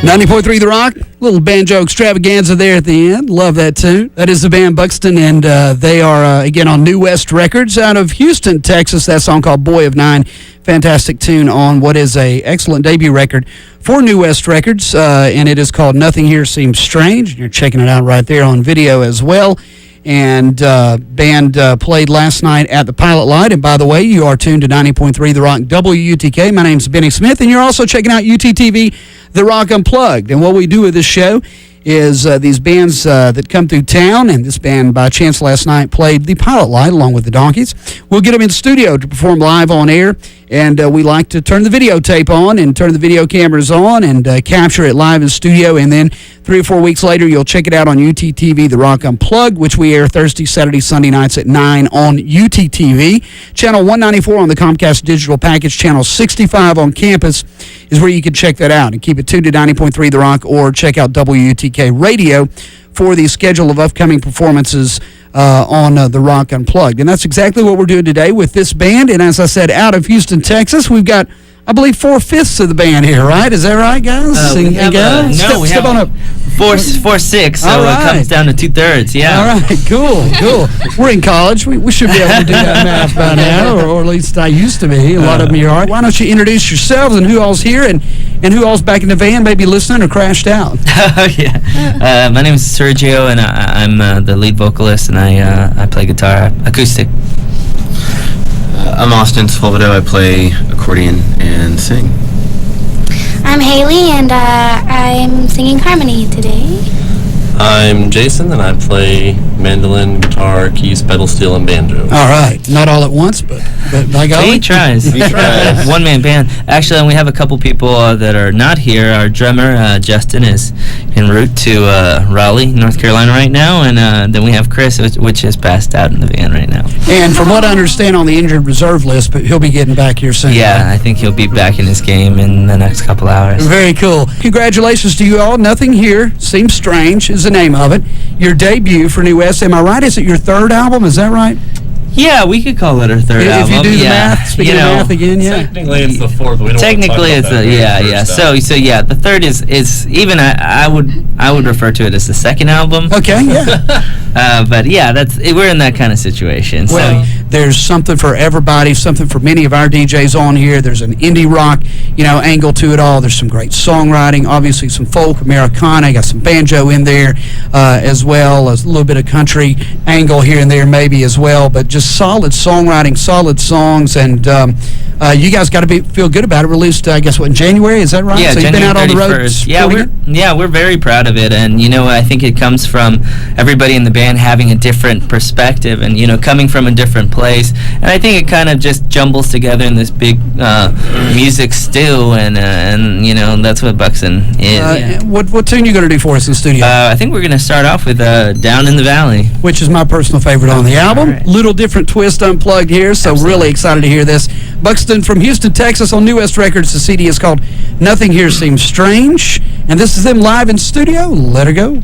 90.3 The Rock, little banjo extravaganza there at the end. Love that tune. That is the band Buxton, and they are, again, on New West Records out of Houston, Texas. That song called Boy of Nine. Fantastic tune on what is a excellent debut record for New West Records, and it is called Nothing Here Seems Strange. You're checking it out right there on video as well. And band played last night at the Pilot Light. And by the way, you are tuned to 90.3 The Rock WUTK. My name's Benny Smith, and you're also checking out UTTV The Rock Unplugged. And what we do with this show is these bands that come through town, and this band, by chance, last night played the Pilot Light along with the Donkeys. We'll get them in studio to perform live on air, and we like to turn the videotape on and turn the video cameras on and capture it live in studio, and then 3 or 4 weeks later, you'll check it out on UTTV The Rock Unplugged, which we air Thursday, Saturday, Sunday nights at 9 on UTTV. Channel 194 on the Comcast digital package, channel 65 on campus is where you can check that out, and keep it tuned to 90.3 The Rock, or check out WUTK Radio for the schedule of upcoming performances on The Rock Unplugged. And that's exactly what we're doing today with this band. And as I said, out of Houston, Texas, we've got, I believe, 4/5 of the band here, right? Is that right, guys? We have step on up. 4/6, so right. It comes down to 2/3, yeah. All right, cool. We're in college. We should be able to do that math by now, or at least I used to be. A lot of them here are. Why don't you introduce yourselves and who all's here and who all's back in the van, maybe listening or crashed out? Oh, yeah. My name is Sergio, and I'm the lead vocalist, and I play guitar, acoustic. I'm Austin Silvado. I play accordion and sing. I'm Haley, and I'm singing harmony today. I'm Jason, and I play mandolin, guitar, keys, pedal steel, and banjo. All right. Not all at once, but by golly. He tries. One-man band. Actually, and we have a couple people that are not here. Our drummer, Justin, is en route to Raleigh, North Carolina right now, and then we have Chris, which is passed out in the van right now. And from what I understand, on the injured reserve list, but he'll be getting back here soon. Yeah, I think he'll be back in his game in the next couple hours. Very cool. Congratulations to you all. Nothing Here Seems Strange is the name of it. Your debut for New West. Am I right? Is it your third album? Is that right? Yeah, we could call it our third album. If you do the math, speaking of math again, yeah. Technically, it's the fourth. But we don't Technically, want to talk it's about the that. So yeah. The third is even I would refer to it as the second album. Okay, yeah. But yeah, we're in that kind of situation. Well, there's something for everybody, something for many of our DJs on here. There's an indie rock, angle to it all. There's some great songwriting, obviously some folk, Americana. Got some banjo in there as well, as a little bit of country angle here and there maybe as well. But just solid songwriting, solid songs, and you guys got to feel good about it. Released, I guess, in January? Is that right? Yeah, so you've been out on the road. 31st. We're very proud of it, and I think it comes from everybody in the band having a different perspective, and coming from a different place, and I think it kind of just jumbles together in this big music stew, and that's what Buxton is. What tune you going to do for us in the studio? I think we're going to start off with Down in the Valley, which is my personal favorite on the album. Right. Little different twist unplugged here, so Absolutely. Really excited to hear this. Buxton from Houston, Texas on New West Records. The CD is called Nothing Here Seems Strange, and this is them live in studio. Let her go.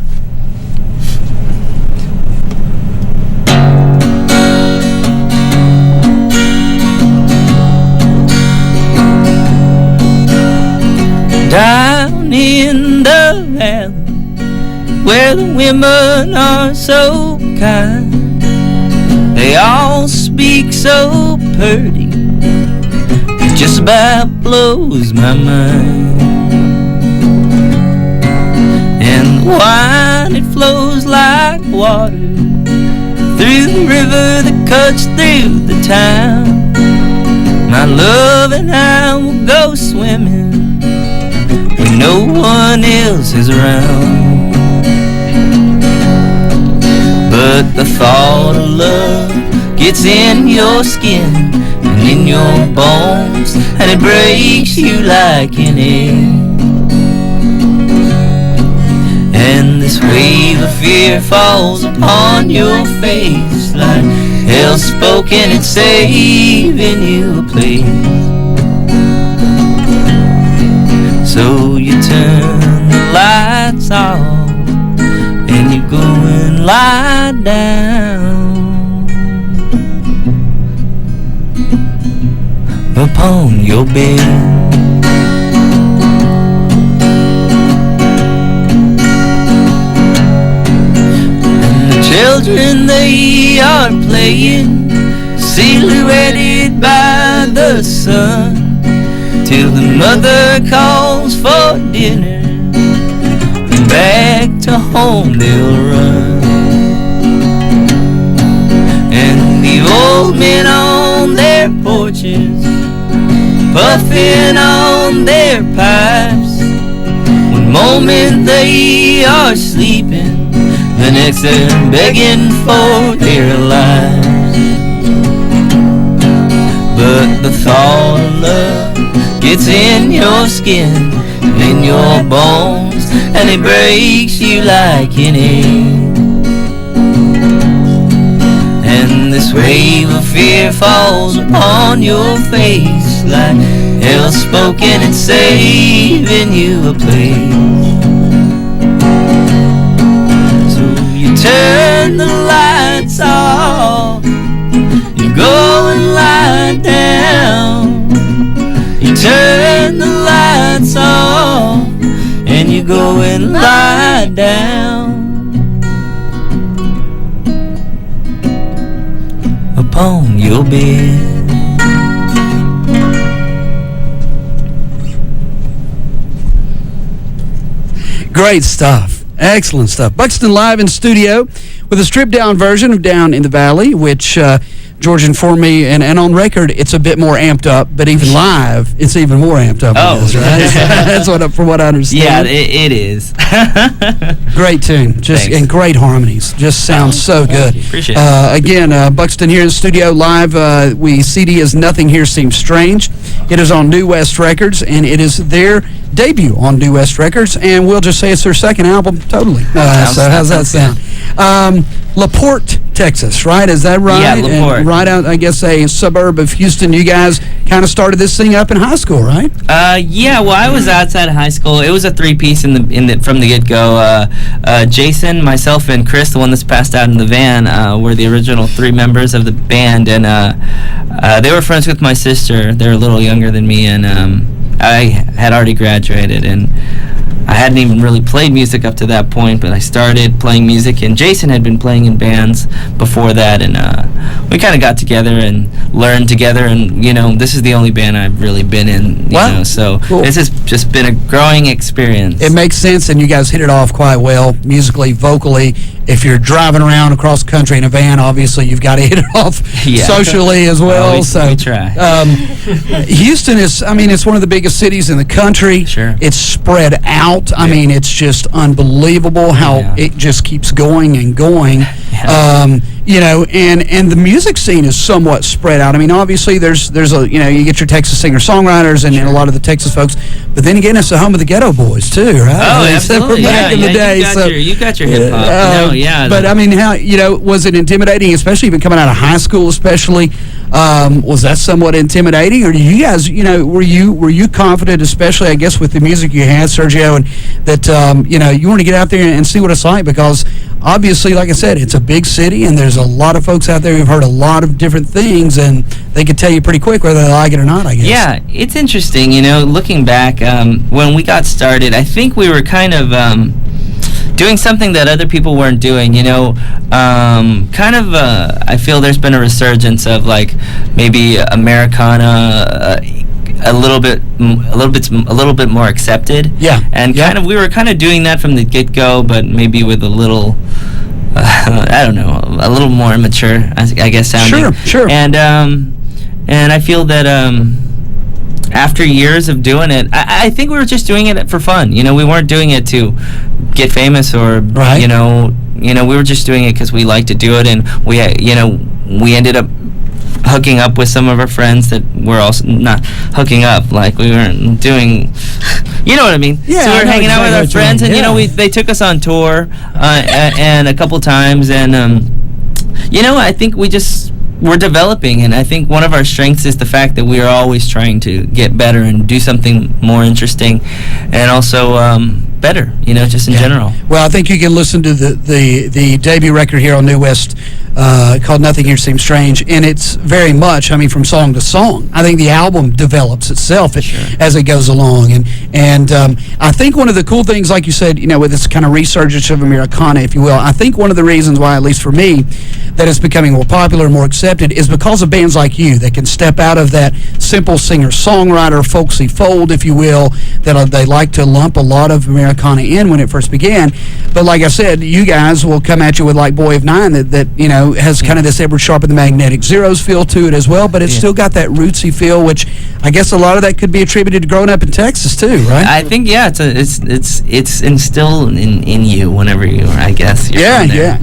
down in the valley where the women are so kind. They all speak so pretty, it just about blows my mind. And the wine, it flows like water through the river that cuts through the town. My love and I will go swimming when no one else is around. But the thought of love gets in your skin and in your bones, and it breaks you like an egg. And this wave of fear falls upon your face like hell spoken and saving you a place. So you turn the lights off and you go and lie down upon your bed. children, they are playing, silhouetted by the sun, till the mother calls for dinner, and back to home they'll run. And the old men on their porches, puffing on their pipes, one moment they are sleeping, the next they're begging for their lives. But the thought of love gets in your skin, in your bones, and it breaks you like an egg. And this wave of fear falls upon your face, like hell spoken and saving you a place. So you turn the lights off, you go and lie down. You turn the lights off, and you go and lie down upon your bed. Great stuff. Excellent stuff. Buxton live in studio with a stripped down version of Down in the Valley, which George informed me, and on record, it's a bit more amped up, but even live, it's even more amped up. Oh, this, right? That's what, from what I understand. Yeah, it is. Great tune, and great harmonies. Just sounds so good. Appreciate it. Again, Buxton here in the studio live. We CD is Nothing Here Seems Strange. It is on New West Records, and it is their debut on New West Records, and we'll just say it's their second album, totally. So how's that sound? LaPorte, Texas, right? Is that right? Yeah, LaPorte. And right out, I guess, a suburb of Houston. You guys kind of started this thing up in high school, right? Yeah. Well, I was outside of high school. It was a three-piece from the get-go. Jason, myself, and Chris, the one that's passed out in the van, were the original three members of the band, and they were friends with my sister. They're a little younger than me, and I had already graduated, and I hadn't even really played music up to that point, but I started playing music, and Jason had been playing in bands before that, and we kind of got together and learned together, and, this is the only band I've really been in, so cool. This has just been a growing experience. It makes sense, and you guys hit it off quite well, musically, vocally. If you're driving around across the country in a van, obviously you've got to hit it off socially as well. We try. Houston is, it's one of the biggest cities in the country. Sure. It's spread out. I mean, it's just unbelievable how it just keeps going and going. And the music scene is somewhat spread out. I mean, obviously there's a, you get your Texas singer-songwriters and a lot of the Texas folks, but then again, it's the home of the Ghetto Boys too, right? Oh, absolutely. Back in the day. You got your hip hop. But I mean, how was it intimidating, especially even coming out of high school, especially? Was that somewhat intimidating, or do you guys, were you confident, especially I guess with the music you had, Sergio, and that you want to get out there and see what it's like, because obviously, like I said, it's a big city, and there's a lot of folks out there who've heard a lot of different things, and they could tell you pretty quick whether they like it or not, I guess. Yeah, it's interesting, looking back, when we got started, I think we were kind of doing something that other people weren't doing, I feel there's been a resurgence of, like, maybe Americana, a little bit more accepted. Yeah. And we were kind of doing that from the get-go, but maybe with a little, I don't know, a little more immature, I guess, sounding. Sure. And I feel that after years of doing it, I think we were just doing it for fun. We weren't doing it to get famous or, right. We were just doing it because we liked to do it, and we ended up hooking up with some of our friends that were also not hooking up, like we weren't doing, you know what I mean? Yeah, so we were hanging out with our friends, and they took us on tour and a couple times, and I think we just we're developing, and I think one of our strengths is the fact that we are always trying to get better and do something more interesting, and also better, just in general. Well, I think you can listen to the debut record here on New West called Nothing Here Seems Strange, and it's very much, from song to song. I think the album develops itself as it goes along, and I think one of the cool things, like you said, with this kind of resurgence of Americana, if you will, I think one of the reasons why, at least for me, that it's becoming more popular and more accepted is because of bands like you that can step out of that simple singer-songwriter, folksy fold, if you will, that they like to lump a lot of Americana in when it first began. But like I said, you guys will come at you with like Boy of Nine that has kind of this Edward Sharpe and the Magnetic Zeros feel to it as well, but it's still got that rootsy feel, which I guess a lot of that could be attributed to growing up in Texas too, right? I think it's instilled in you whenever you're from there.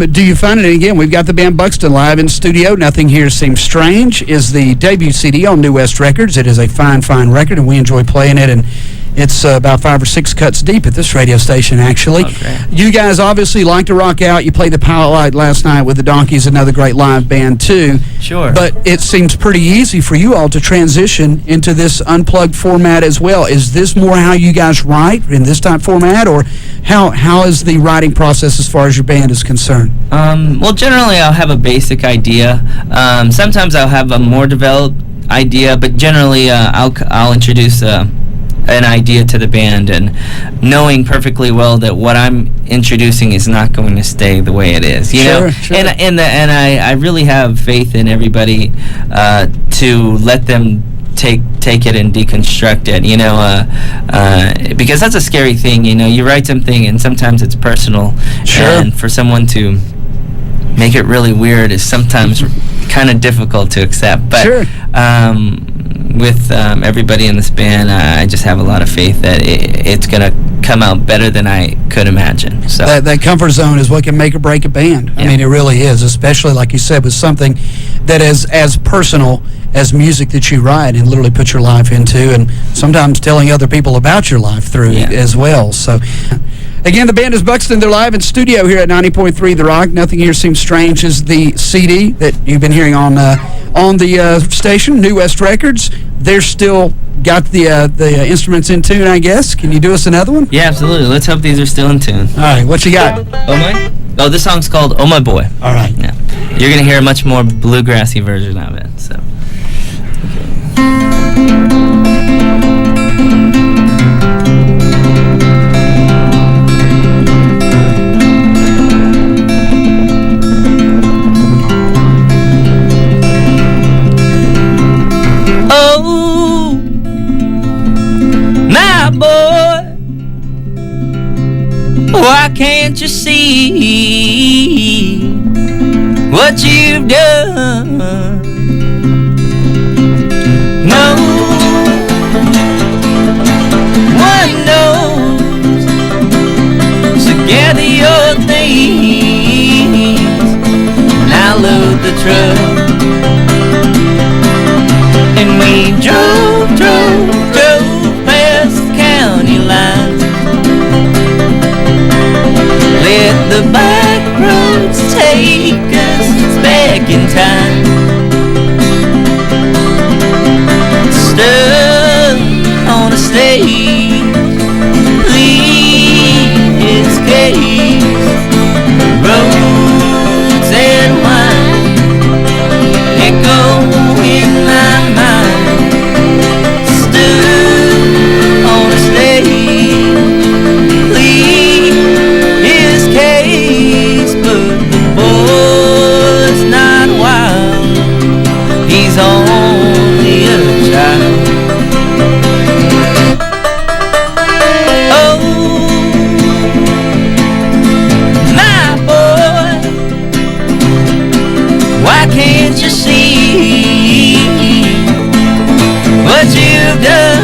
Do you find it? And again, we've got the band Buxton live in studio. Nothing Here Seems Strange is the debut CD on New West Records. It is a fine record, and we enjoy playing it, and it's about 5 or 6 cuts deep at this radio station, actually. Okay. You guys obviously like to rock out. You played the Pilot last night with the Donkeys, another great live band, too. Sure. But it seems pretty easy for you all to transition into this Unplugged format as well. Is this more how you guys write in this type format, or how is the writing process as far as your band is concerned? Well, generally I'll have a basic idea. Sometimes I'll have a more developed idea, but generally I'll introduce an idea to the band, and knowing perfectly well that what I'm introducing is not going to stay the way it is, Sure. And I really have faith in everybody to let them take it and deconstruct it, because that's a scary thing. You write something and sometimes it's personal, and for someone to make it really weird is sometimes kind of difficult to accept, but with everybody in this band, I just have a lot of faith that it's going to come out better than I could imagine. So that comfort zone is what can make or break a band. Yeah. It really is, especially, like you said, with something that is as personal as music that you write and literally put your life into, and sometimes telling other people about your life through it as well. So, again, the band is Buxton. They're live in studio here at 90.3 The Rock. Nothing Here Seems Strange is the CD that you've been hearing on the station, New West Records. They're still got the instruments in tune, I guess. Can you do us another one? Yeah, absolutely. Let's hope these are still in tune. All right, what you got? Oh, my? Oh, this song's called Oh My Boy. All right. Yeah. You're going to hear a much more bluegrassy version of it, so. Oh, my boy, why can't you see what you've done? No one knows, so gather your things and I'll load the truck. And we drove past the county line. Let the back roads take us back in time. Stuck on a stage, leave his case. Roads and wine echo in my mind. Stood on a stage, leave his case, but the boy's not wild. He's only a child. Oh, my boy, why can't you see what you've done?